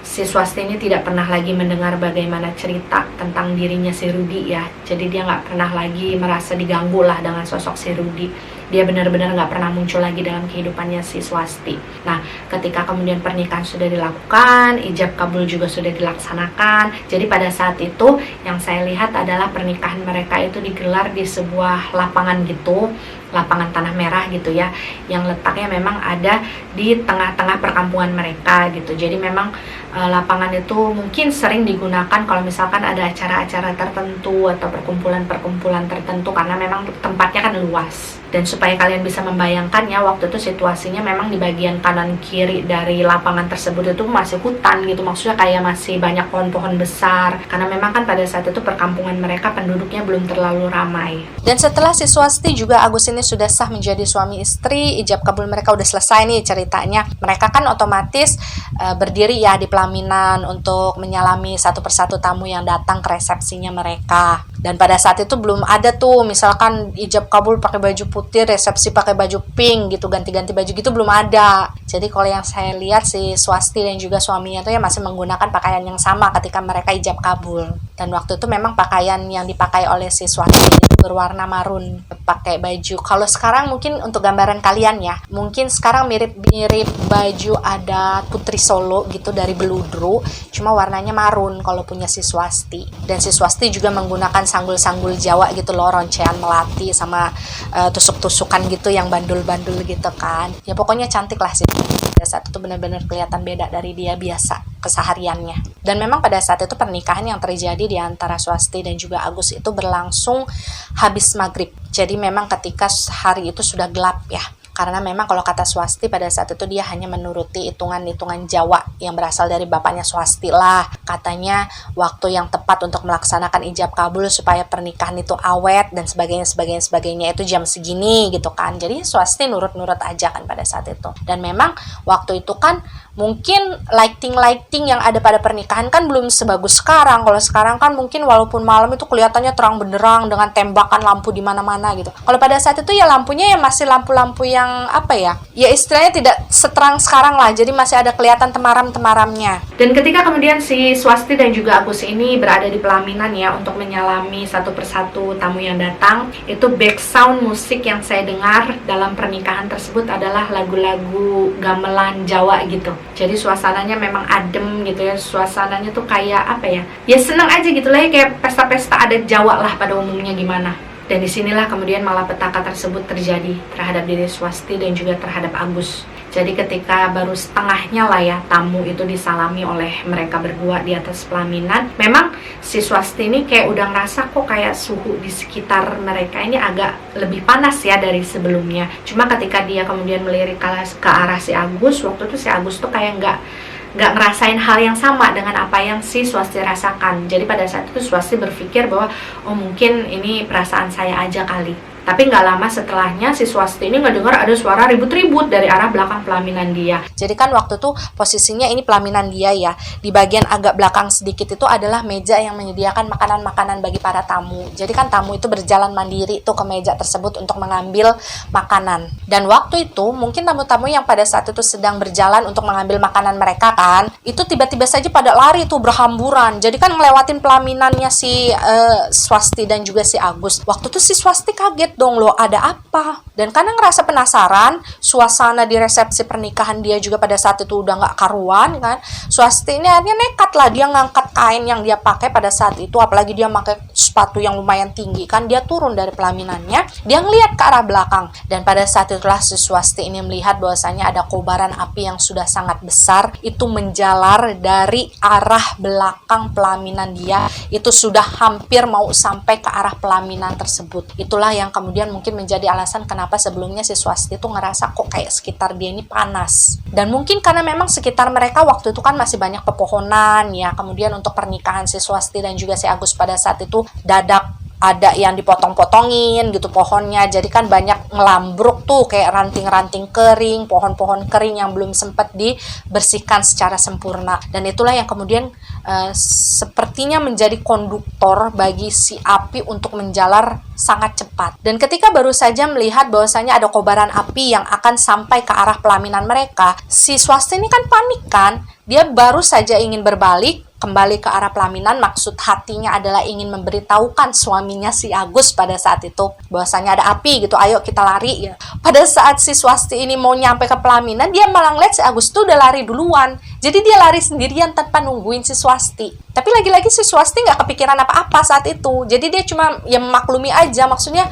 si Swasti ini tidak pernah lagi mendengar bagaimana cerita tentang dirinya si Rudy ya. Jadi dia nggak pernah lagi merasa diganggu lah dengan sosok si Rudy. Dia benar-benar nggak pernah muncul lagi dalam kehidupannya si Swasti. Nah, ketika kemudian pernikahan sudah dilakukan, ijab kabul juga sudah dilaksanakan. Jadi pada saat itu yang saya lihat adalah pernikahan mereka itu digelar di sebuah lapangan gitu, lapangan tanah merah gitu ya, yang letaknya memang ada di tengah-tengah perkampungan mereka gitu. Jadi memang lapangan itu mungkin sering digunakan kalau misalkan ada acara-acara tertentu atau perkumpulan-perkumpulan tertentu, karena memang tempatnya kan luas. Dan supaya kalian bisa membayangkan ya, waktu itu situasinya memang di bagian kanan kiri dari lapangan tersebut itu masih hutan gitu, maksudnya kayak masih banyak pohon-pohon besar, karena memang kan pada saat itu perkampungan mereka penduduknya belum terlalu ramai. Dan setelah si Swasti juga Agus ini sudah sah menjadi suami istri, ijab kabul mereka udah selesai nih ceritanya, mereka kan otomatis berdiri ya di pelaminan untuk menyalami satu persatu tamu yang datang ke resepsinya mereka. Dan pada saat itu belum ada tuh misalkan ijab kabul pakai baju putih, resepsi pakai baju pink gitu, ganti-ganti baju gitu, belum ada. Jadi kalau yang saya lihat si Swasti dan juga suaminya tuh ya masih menggunakan pakaian yang sama ketika mereka ijab kabul. Dan waktu itu memang pakaian yang dipakai oleh si Swasti itu berwarna marun, pakai baju. Kalau sekarang mungkin untuk gambaran kalian ya, mungkin sekarang mirip-mirip baju adat Putri Solo gitu dari Beludru, cuma warnanya marun kalau punya si Swasti. Dan si Swasti juga menggunakan sanggul-sanggul Jawa gitu loh, roncean melati sama tusuk-tusukan gitu yang bandul-bandul gitu kan. Ya pokoknya cantik lah sih. Pada saat itu benar-benar kelihatan beda dari dia biasa kesehariannya. Dan memang pada saat itu pernikahan yang terjadi di antara Swasti dan juga Agus itu berlangsung habis maghrib. Jadi memang ketika hari itu sudah gelap ya. Karena memang kalau kata Swasti pada saat itu dia hanya menuruti hitungan-hitungan Jawa yang berasal dari bapaknya Swasti lah. Katanya waktu yang tepat untuk melaksanakan ijab kabul supaya pernikahan itu awet dan sebagainya itu jam segini gitu kan. Jadi Swasti nurut-nurut aja kan pada saat itu. Dan memang waktu itu kan mungkin lighting yang ada pada pernikahan kan belum sebagus sekarang. Kalau sekarang kan mungkin walaupun malam itu kelihatannya terang benderang dengan tembakan lampu di mana-mana gitu. Kalau pada saat itu ya lampunya ya masih lampu-lampu yang apa ya? Ya istilahnya tidak seterang sekarang lah. Jadi masih ada kelihatan temaram-temaramnya. Dan ketika kemudian si Swasti dan juga Agus ini berada di pelaminan ya untuk menyalami satu persatu tamu yang datang, itu background musik yang saya dengar dalam pernikahan tersebut adalah lagu-lagu gamelan Jawa gitu. Jadi suasananya memang adem gitu ya, suasananya tuh kayak apa ya, ya seneng aja gitu lah ya, kayak pesta-pesta adat Jawa lah pada umumnya gimana. Dan disinilah kemudian malapetaka tersebut terjadi terhadap diri Swasti dan juga terhadap Agus. Jadi ketika baru setengahnya lah ya tamu itu disalami oleh mereka berdua di atas pelaminan, memang si Swasti ini kayak udah ngerasa kok kayak suhu di sekitar mereka ini agak lebih panas ya dari sebelumnya. Cuma ketika dia kemudian melirik ke arah si Agus, waktu itu si Agus tuh kayak nggak ngerasain hal yang sama dengan apa yang si Swasti rasakan. Jadi pada saat itu Swasti berpikir bahwa oh mungkin ini perasaan saya aja kali. Tapi nggak lama setelahnya si Swasti ini ngedengar ada suara ribut-ribut dari arah belakang pelaminan dia. Jadi kan waktu itu posisinya ini pelaminan dia ya. Di bagian agak belakang sedikit itu adalah meja yang menyediakan makanan-makanan bagi para tamu. Jadi kan tamu itu berjalan mandiri tuh ke meja tersebut untuk mengambil makanan. Dan waktu itu mungkin tamu-tamu yang pada saat itu sedang berjalan untuk mengambil makanan mereka kan, itu tiba-tiba saja pada lari tuh berhamburan. Jadi kan ngelewatin pelaminannya si Swasti dan juga si Agus. Waktu itu si Swasti kaget dong, loh ada apa? Dan karena ngerasa penasaran, suasana di resepsi pernikahan dia juga pada saat itu udah nggak karuan kan. Swasti ini akhirnya nekat lah, dia ngangkat kain yang dia pakai pada saat itu, apalagi dia pakai sepatu yang lumayan tinggi kan, dia turun dari pelaminannya, dia ngelihat ke arah belakang. Dan pada saat itulah si Swasti ini melihat bahwasanya ada kobaran api yang sudah sangat besar, itu menjalar dari arah belakang pelaminan dia, itu sudah hampir mau sampai ke arah pelaminan tersebut. Itulah yang kemudian mungkin menjadi alasan kenapa sebelumnya si Swasti itu ngerasa kok kayak sekitar dia ini panas. Dan mungkin karena memang sekitar mereka waktu itu kan masih banyak pepohonan ya, kemudian untuk pernikahan si Swasti dan juga si Agus pada saat itu dadak ada yang dipotong-potongin gitu pohonnya, jadi kan banyak ngelambruk tuh kayak ranting-ranting kering, pohon-pohon kering yang belum sempat dibersihkan secara sempurna. Dan itulah yang kemudian sepertinya menjadi konduktor bagi si api untuk menjalar sangat cepat. Dan ketika baru saja melihat bahwasanya ada kobaran api yang akan sampai ke arah pelaminan mereka, si Swasti ini kan panik kan, dia baru saja ingin berbalik kembali ke arah pelaminan, maksud hatinya adalah ingin memberitahukan suaminya si Agus pada saat itu bahwasanya ada api gitu, ayo kita lari ya. Pada saat si Swasti ini mau nyampe ke pelaminan, dia malah ngeliat si Agus tuh udah lari duluan. Jadi dia lari sendirian tanpa nungguin si Swasti. Tapi lagi-lagi si Swasti nggak kepikiran apa-apa saat itu. Jadi dia cuma ya memaklumi aja, maksudnya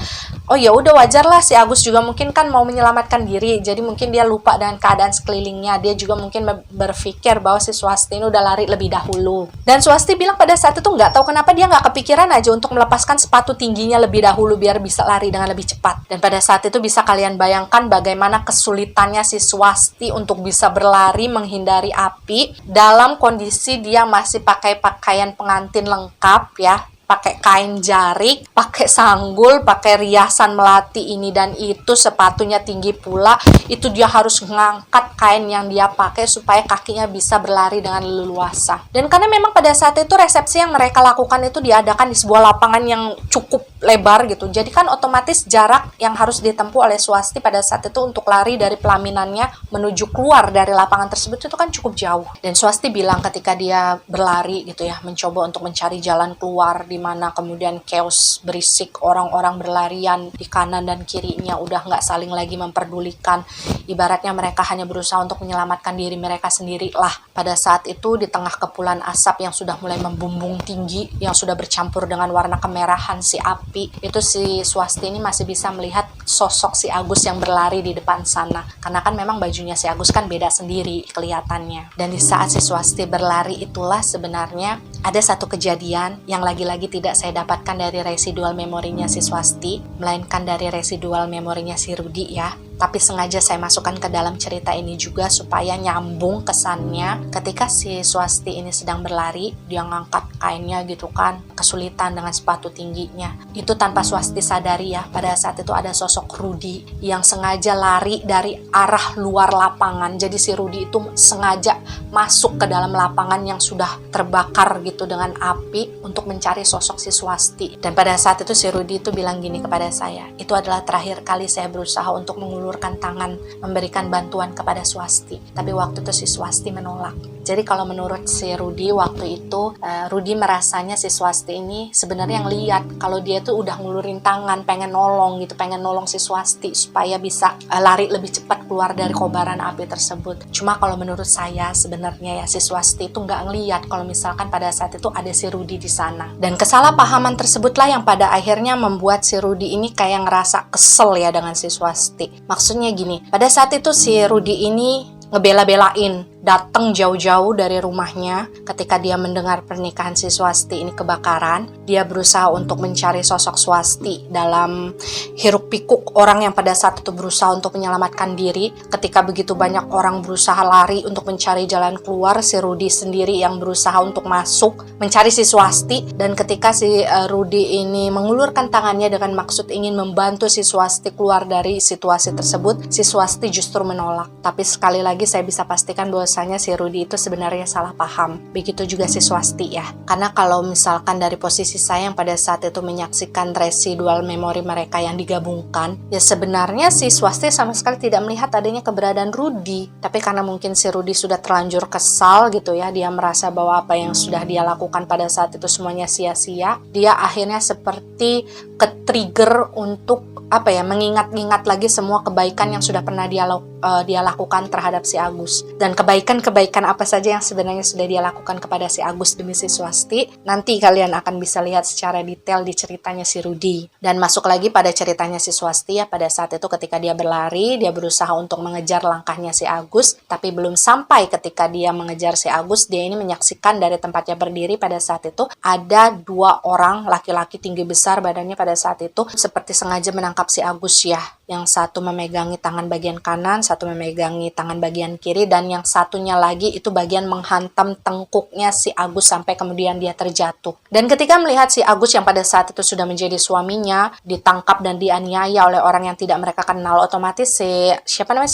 oh ya udah wajar lah, si Agus juga mungkin kan mau menyelamatkan diri. Jadi mungkin dia lupa dengan keadaan sekelilingnya. Dia juga mungkin berpikir bahwa si Swasti ini udah lari lebih dahulu. Dan Swasti bilang pada saat itu nggak tahu kenapa dia nggak kepikiran aja untuk melepaskan sepatu tingginya lebih dahulu biar bisa lari dengan lebih cepat. Dan pada saat itu bisa kalian bayangkan bagaimana kesulitannya si Swasti untuk bisa berlari menghindari api dalam kondisi dia masih pakai pakaian pengantin lengkap ya, pakai kain jarik, pakai sanggul, pakai riasan melati ini dan itu, sepatunya tinggi pula, itu dia harus ngangkat kain yang dia pakai supaya kakinya bisa berlari dengan leluasa. Dan karena memang pada saat itu resepsi yang mereka lakukan itu diadakan di sebuah lapangan yang cukup lebar gitu, jadi kan otomatis jarak yang harus ditempuh oleh Swasti pada saat itu untuk lari dari pelaminannya menuju keluar dari lapangan tersebut itu kan cukup jauh. Dan Swasti bilang ketika dia berlari gitu ya, mencoba untuk mencari jalan keluar di mana kemudian chaos berisik, orang-orang berlarian di kanan dan kirinya udah nggak saling lagi memperdulikan, ibaratnya mereka hanya berusaha untuk menyelamatkan diri mereka sendiri lah. Pada saat itu di tengah kepulan asap yang sudah mulai membumbung tinggi, yang sudah bercampur dengan warna kemerahan si api, itu si Swasti ini masih bisa melihat sosok si Agus yang berlari di depan sana, karena kan memang bajunya si Agus kan beda sendiri kelihatannya. Dan di saat si Swasti berlari itulah sebenarnya ada satu kejadian yang lagi-lagi tidak saya dapatkan dari residual memorinya si Swasti, melainkan dari residual memorinya si Rudi ya. Tapi sengaja saya masukkan ke dalam cerita ini juga supaya nyambung kesannya. Ketika si Swasti ini sedang berlari, dia ngangkat kainnya gitu kan, kesulitan dengan sepatu tingginya. Itu tanpa Swasti sadari ya, pada saat itu ada sosok Rudi yang sengaja lari dari arah luar lapangan. Jadi si Rudi itu sengaja masuk ke dalam lapangan yang sudah terbakar gitu dengan api untuk mencari sosok si Swasti. Dan pada saat itu si Rudi itu bilang gini kepada saya, itu adalah terakhir kali saya berusaha untuk mengulurkan tangan memberikan bantuan kepada Swasti, tapi waktu itu si Swasti menolak. Jadi kalau menurut si Rudy waktu itu, Rudy merasanya si Swasti ini sebenarnya ngeliat kalau dia tuh udah ngulurin tangan, pengen nolong si Swasti supaya bisa lari lebih cepat keluar dari kobaran api tersebut. Cuma kalau menurut saya sebenarnya ya si Swasti itu nggak ngeliat kalau misalkan pada saat itu ada si Rudy di sana. Dan kesalahpahaman tersebutlah yang pada akhirnya membuat si Rudy ini kayak ngerasa kesel ya dengan si Swasti. Maksudnya gini, pada saat itu si Rudy ini ngebela-belain datang jauh-jauh dari rumahnya ketika dia mendengar pernikahan si Swasti ini kebakaran. Dia berusaha untuk mencari sosok Swasti dalam hiruk pikuk orang yang pada saat itu berusaha untuk menyelamatkan diri. Ketika begitu banyak orang berusaha lari untuk mencari jalan keluar, si Rudy sendiri yang berusaha untuk masuk mencari si Swasti. Dan ketika si Rudy ini mengulurkan tangannya dengan maksud ingin membantu si Swasti keluar dari situasi tersebut, si Swasti justru menolak. Tapi sekali lagi saya bisa pastikan bahwasanya si Rudy itu sebenarnya salah paham. Begitu juga si Swasti ya. Karena kalau misalkan dari posisi saya yang pada saat itu menyaksikan residual memori mereka yang digabungkan, ya sebenarnya si Swasti sama sekali tidak melihat adanya keberadaan Rudy. Tapi karena mungkin si Rudy sudah terlanjur kesal gitu ya, dia merasa bahwa apa yang sudah dia lakukan pada saat itu semuanya sia-sia. Dia akhirnya seperti ke-trigger untuk mengingat-ingat lagi semua kebaikan yang sudah pernah dia lakukan terhadap si Agus. Dan kebaikan-kebaikan apa saja yang sebenarnya sudah dia lakukan kepada si Agus demi si Swasti, nanti kalian akan bisa lihat secara detail di ceritanya si Rudy. Dan masuk lagi pada ceritanya si Swasti ya, pada saat itu ketika dia berlari, dia berusaha untuk mengejar langkahnya si Agus, tapi belum sampai ketika dia mengejar si Agus, dia ini menyaksikan dari tempatnya berdiri pada saat itu ada 2 orang laki-laki tinggi besar badannya pada saat itu seperti sengaja menangkap si Agus ya. Yang satu memegangi tangan bagian kanan, satu memegangi tangan bagian kiri, dan yang satunya lagi itu bagian menghantam tengkuknya si Agus sampai kemudian dia terjatuh. Dan ketika melihat si Agus yang pada saat itu sudah menjadi suaminya ditangkap dan dianiaya oleh orang yang tidak mereka kenal, otomatis si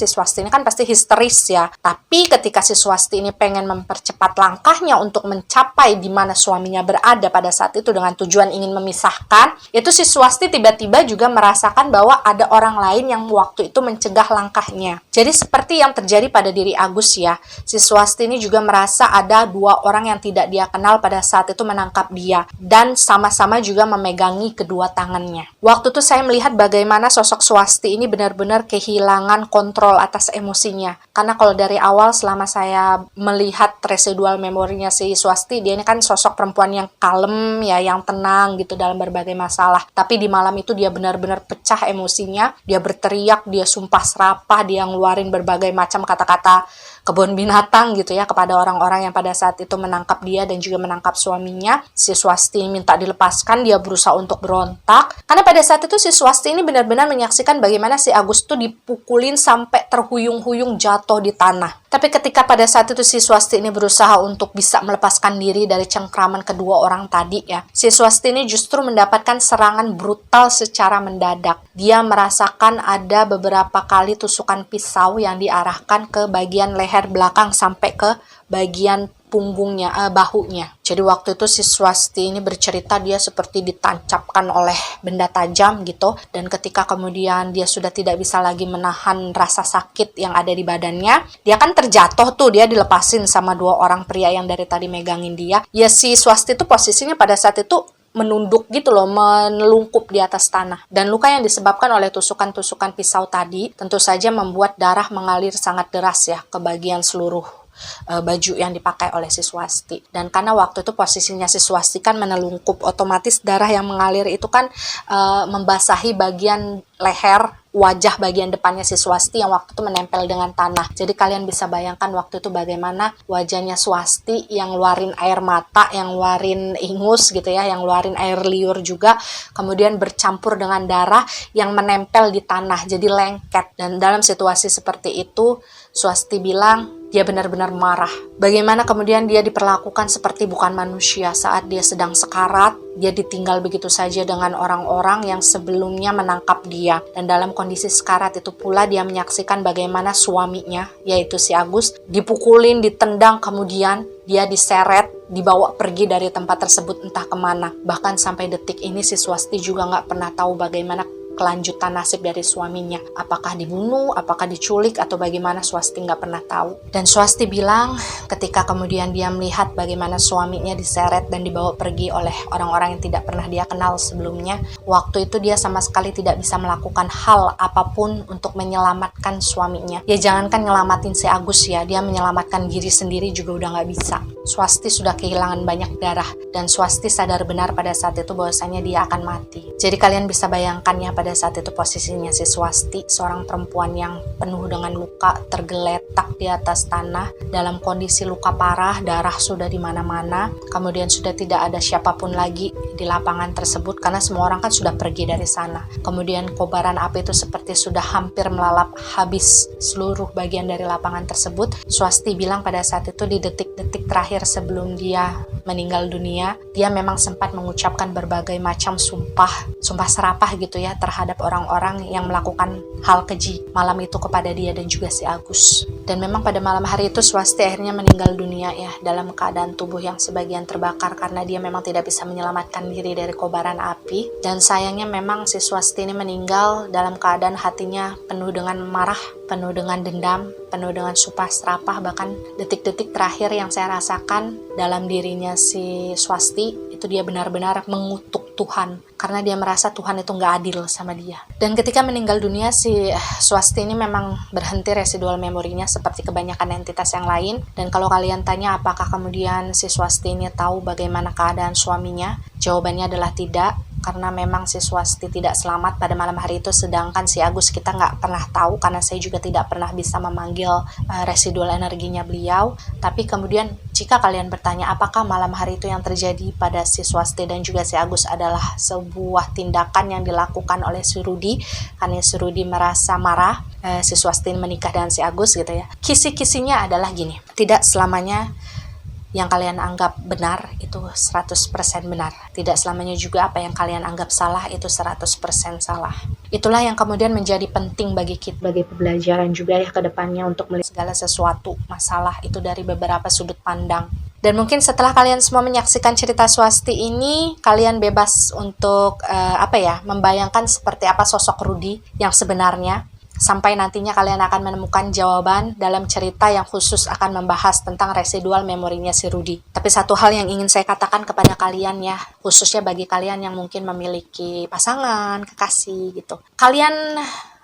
Swasti ini kan pasti histeris ya. Tapi ketika si Swasti ini pengen mempercepat langkahnya untuk mencapai di mana suaminya berada pada saat itu dengan tujuan ingin memisahkan, itu si Swasti tiba-tiba juga merasakan bahwa ada orang lain yang waktu itu mencegah langkahnya. Jadi seperti yang terjadi pada diri Agus ya, si Swasti ini juga merasa ada 2 orang yang tidak dia kenal pada saat itu menangkap dia dan sama-sama juga memegangi kedua tangannya. Waktu itu saya melihat bagaimana sosok Swasti ini benar-benar kehilangan kontrol atas emosinya. Karena kalau dari awal selama saya melihat residual memorinya si Swasti, dia ini kan sosok perempuan yang kalem ya, yang tenang gitu dalam berbagai masalah. Tapi di malam itu dia benar-benar pecah emosinya, dia berteriak, dia sumpah serapah, dia ngeluarin berbagai macam kata-kata kebun binatang gitu ya kepada orang-orang yang pada saat itu menangkap dia dan juga menangkap suaminya. Si Swasti minta dilepaskan, dia berusaha untuk berontak. Karena pada saat itu si Swasti ini benar-benar menyaksikan bagaimana si Agus tuh dipukulin sampai terhuyung-huyung jatuh di tanah. Tapi ketika pada saat itu si Swasti ini berusaha untuk bisa melepaskan diri dari cengkraman kedua orang tadi ya, si Swasti ini justru mendapatkan serangan brutal secara mendadak. Dia merasakan ada beberapa kali tusukan pisau yang diarahkan ke bagian leher belakang sampai ke bagian punggungnya, bahunya. Jadi waktu itu si Swasti ini bercerita dia seperti ditancapkan oleh benda tajam gitu, dan ketika kemudian dia sudah tidak bisa lagi menahan rasa sakit yang ada di badannya, dia kan terjatuh tuh, dia dilepasin sama 2 orang pria yang dari tadi megangin dia. Ya si Swasti itu posisinya pada saat itu menunduk gitu loh, menelungkup di atas tanah. Dan luka yang disebabkan oleh tusukan-tusukan pisau tadi tentu saja membuat darah mengalir sangat deras ya ke bagian seluruh baju yang dipakai oleh si Swasti. Dan karena waktu itu posisinya si Swasti kan menelungkup, otomatis darah yang mengalir itu kan membasahi bagian leher, wajah bagian depannya si Swasti yang waktu itu menempel dengan tanah. Jadi kalian bisa bayangkan waktu itu bagaimana wajahnya Swasti yang ngeluarin air mata, yang ngeluarin ingus gitu ya, yang ngeluarin air liur juga, kemudian bercampur dengan darah yang menempel di tanah, jadi lengket. Dan dalam situasi seperti itu, Swasti bilang dia benar-benar marah. Bagaimana kemudian dia diperlakukan seperti bukan manusia saat dia sedang sekarat, dia ditinggal begitu saja dengan orang-orang yang sebelumnya menangkap dia. Dan dalam kondisi sekarat itu pula dia menyaksikan bagaimana suaminya, yaitu si Agus, dipukulin, ditendang, kemudian dia diseret, dibawa pergi dari tempat tersebut entah kemana. Bahkan sampai detik ini si Swasti juga nggak pernah tahu bagaimana kelanjutan nasib dari suaminya. Apakah dibunuh, apakah diculik, atau bagaimana, Swasti nggak pernah tahu. Dan Swasti bilang ketika kemudian dia melihat bagaimana suaminya diseret dan dibawa pergi oleh orang-orang yang tidak pernah dia kenal sebelumnya, waktu itu dia sama sekali tidak bisa melakukan hal apapun untuk menyelamatkan suaminya. Ya jangankan nyelamatin si Agus ya, dia menyelamatkan diri sendiri juga udah nggak bisa. Swasti sudah kehilangan banyak darah, dan Swasti sadar benar pada saat itu bahwasanya dia akan mati. Jadi kalian bisa bayangkan ya, pada saat itu posisinya si Swasti, seorang perempuan yang penuh dengan luka, tergeletak di atas tanah dalam kondisi luka parah, darah sudah di mana-mana. Kemudian sudah tidak ada siapapun lagi di lapangan tersebut karena semua orang kan sudah pergi dari sana. Kemudian kobaran api itu seperti sudah hampir melalap habis seluruh bagian dari lapangan tersebut. Swasti bilang pada saat itu di detik-detik terakhir sebelum dia meninggal dunia, dia memang sempat mengucapkan berbagai macam sumpah serapah gitu ya terhadap orang-orang yang melakukan hal keji malam itu kepada dia dan juga si Agus. Dan memang pada malam hari itu Swasti akhirnya meninggal dunia ya, dalam keadaan tubuh yang sebagian terbakar karena dia memang tidak bisa menyelamatkan diri dari kobaran api. Dan sayangnya memang si Swasti ini meninggal dalam keadaan hatinya penuh dengan marah, penuh dengan dendam, penuh dengan sumpah serapah. Bahkan detik-detik terakhir yang saya rasakan dalam dirinya si Swasti itu dia benar-benar mengutuk Tuhan karena dia merasa Tuhan itu nggak adil sama dia. Dan ketika meninggal dunia si Swasti ini memang berhenti residual memorinya seperti kebanyakan entitas yang lain. Dan kalau kalian tanya apakah kemudian si Swasti ini tahu bagaimana keadaan suaminya, jawabannya adalah tidak, karena memang si Swasti tidak selamat pada malam hari itu, sedangkan si Agus kita nggak pernah tahu karena saya juga tidak pernah bisa memanggil residual energinya beliau. Tapi kemudian jika kalian bertanya apakah malam hari itu yang terjadi pada si Swasti dan juga si Agus adalah sebuah tindakan yang dilakukan oleh si Rudi karena si Rudi merasa marah si Swasti menikah dengan si Agus gitu ya. Kisi-kisinya adalah gini, tidak selamanya yang kalian anggap benar itu 100% benar. Tidak selamanya juga apa yang kalian anggap salah itu 100% salah. Itulah yang kemudian menjadi penting bagi kita, bagi pembelajaran juga ya ke depannya untuk melihat segala sesuatu masalah itu dari beberapa sudut pandang. Dan mungkin setelah kalian semua menyaksikan cerita Swasti ini, kalian bebas untuk membayangkan seperti apa sosok Rudi yang sebenarnya. Sampai nantinya kalian akan menemukan jawaban dalam cerita yang khusus akan membahas tentang residual memorinya si Rudi. Tapi satu hal yang ingin saya katakan kepada kalian ya, khususnya bagi kalian yang mungkin memiliki pasangan, kekasih gitu. Kalian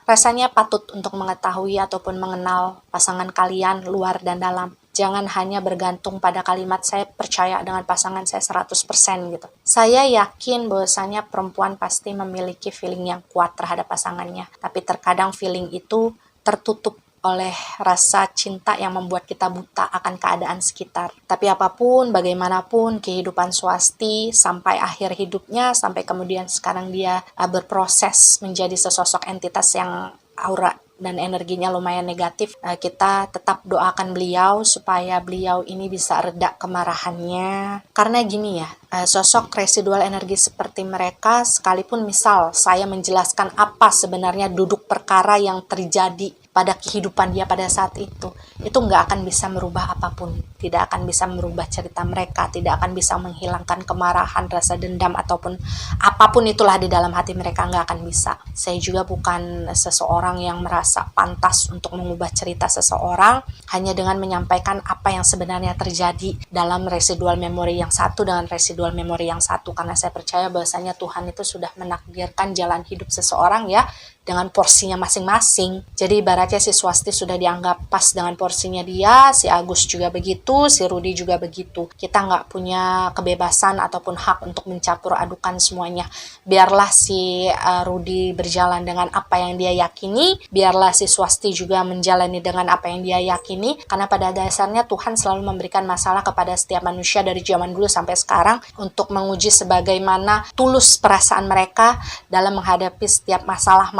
rasanya patut untuk mengetahui ataupun mengenal pasangan kalian luar dan dalam. Jangan hanya bergantung pada kalimat saya percaya dengan pasangan saya 100% gitu. Saya yakin bahwasanya perempuan pasti memiliki feeling yang kuat terhadap pasangannya. Tapi terkadang feeling itu tertutup oleh rasa cinta yang membuat kita buta akan keadaan sekitar. Tapi apapun, bagaimanapun kehidupan Swasti sampai akhir hidupnya, sampai kemudian sekarang dia berproses menjadi sesosok entitas yang aura dan energinya lumayan negatif, kita tetap doakan beliau supaya beliau ini bisa reda kemarahannya. Karena gini ya, sosok residual energi seperti mereka, sekalipun misal saya menjelaskan apa sebenarnya duduk perkara yang terjadi pada kehidupan dia pada saat itu nggak akan bisa merubah apapun, tidak akan bisa merubah cerita mereka, tidak akan bisa menghilangkan kemarahan, rasa dendam, ataupun apapun itulah di dalam hati mereka, nggak akan bisa. Saya juga bukan seseorang yang merasa pantas untuk mengubah cerita seseorang hanya dengan menyampaikan apa yang sebenarnya terjadi dalam residual memori yang satu dengan residual memori yang satu, karena saya percaya bahwasanya Tuhan itu sudah menakdirkan jalan hidup seseorang ya dengan porsinya masing-masing. Jadi ibaratnya si Swasti sudah dianggap pas dengan porsinya dia, si Agus juga begitu, si Rudi juga begitu. Kita nggak punya kebebasan ataupun hak untuk mencampur adukan semuanya. Biarlah si Rudi berjalan dengan apa yang dia yakini, biarlah si Swasti juga menjalani dengan apa yang dia yakini, karena pada dasarnya Tuhan selalu memberikan masalah kepada setiap manusia dari zaman dulu sampai sekarang untuk menguji sebagaimana tulus perasaan mereka dalam menghadapi setiap masalah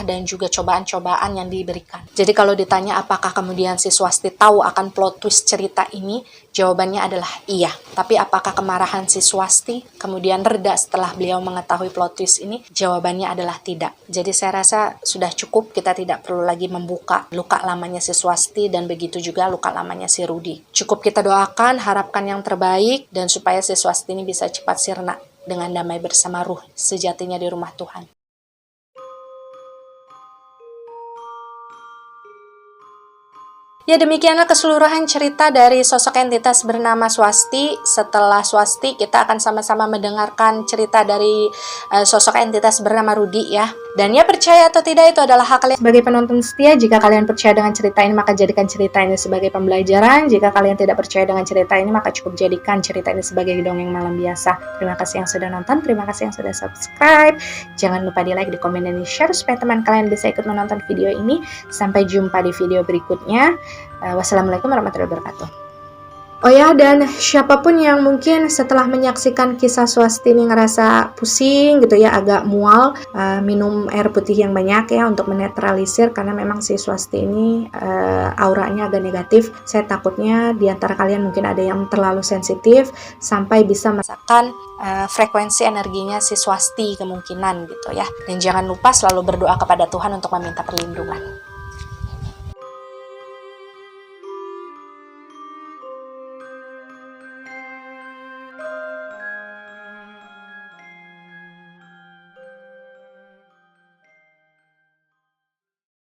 dan juga cobaan-cobaan yang diberikan. Jadi kalau ditanya apakah kemudian si Swasti tahu akan plot twist cerita ini, jawabannya adalah iya. Tapi apakah kemarahan si Swasti kemudian reda setelah beliau mengetahui plot twist ini? Jawabannya adalah tidak. Jadi saya rasa sudah cukup, kita tidak perlu lagi membuka luka lamanya si Swasti dan begitu juga luka lamanya si Rudi. Cukup kita doakan, harapkan yang terbaik, dan supaya si Swasti ini bisa cepat sirna dengan damai bersama ruh sejatinya di rumah Tuhan. Ya, demikianlah keseluruhan cerita dari sosok entitas bernama Swasti. Setelah Swasti, kita akan sama-sama mendengarkan cerita dari sosok entitas bernama Rudi ya. Dan ya, percaya atau tidak itu adalah hak kalian sebagai penonton setia. Jika kalian percaya dengan cerita ini, maka jadikan cerita ini sebagai pembelajaran. Jika kalian tidak percaya dengan cerita ini, maka cukup jadikan cerita ini sebagai dongeng malam biasa. Terima kasih yang sudah nonton, terima kasih yang sudah subscribe. Jangan lupa di like, di komen, dan di share supaya teman kalian bisa ikut menonton video ini. Sampai jumpa di video berikutnya. Wassalamualaikum warahmatullahi wabarakatuh. Oh ya, dan siapapun yang mungkin setelah menyaksikan kisah Swasti ini ngerasa pusing gitu ya, agak mual, minum air putih yang banyak ya untuk menetralisir, karena memang si Swasti ini auranya agak negatif. Saya takutnya di antara kalian mungkin ada yang terlalu sensitif sampai bisa merasakan frekuensi energinya si Swasti kemungkinan gitu ya. Dan jangan lupa selalu berdoa kepada Tuhan untuk meminta perlindungan.